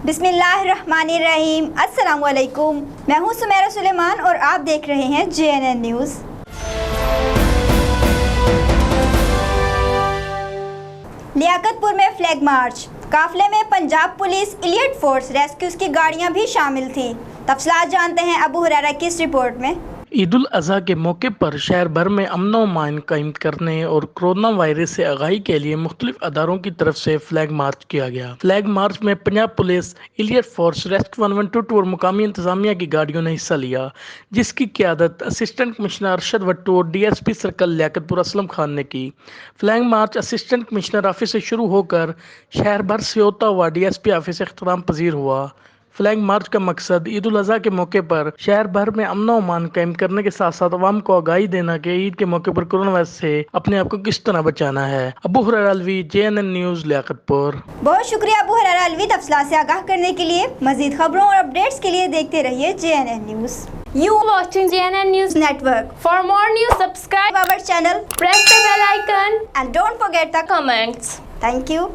बिस्मिल्लाहिर्रहमानिर्रहीम। अस्सलाम वालेकुम। मैं हूं सुमेरा सुलेमान और आप देख रहे हैं JNN न्यूज़। लियाकतपुर में फ्लैग मार्च, काफले में Punjab police, elite force rescues की गाड़ियां भी शामिल थी। तफसीलात जानते हैं अबू हुरैरा की इस रिपोर्ट में। ईद उल अज़हा के मौके पर शहर भर में अमन व अमान कायम करने और कोरोना वायरस से आगाही के लिए मुख्तलिफ अदारों की तरफ से फ्लैग मार्च किया गया। फ्लैग मार्च में Punjab police, elite force, rescue 112 और मुकामी इंतजामिया की गाड़ियों ने हिस्सा लिया, जिसकी क़यादत असिस्टेंट कमिश्नर अरशद भट्टू और DSP सर्कल लियाकतपुर असलम खान ने की। Flag march assistant commissioner office से शुरू होकर शहर भर से होता हुआ DSP ऑफिस से इख्तिताम पजीर हुआ। फ्लैग मार्च का मकसद ईद उल अज़हा के मौके पर शहर भर में अमन व अमान कायम करने के साथ साथ अवाम को आगाही देना कि ईद के मौके पर कोरोना वायरस से अपने आप को किस तरह बचाना है। Abu Huraira Alvi, JNN news, Liaquatpur. बहुत शुक्रिया अबू हुरैरा अलवी तफसीलात से आगाह करने के लिए। मजीद खबरों और अपडेट्स के लिए देखते रहिए JNN news. You watching JNN News Network. For more news, subscribe our channel, press the bell icon and don't forget the comments. Thank you.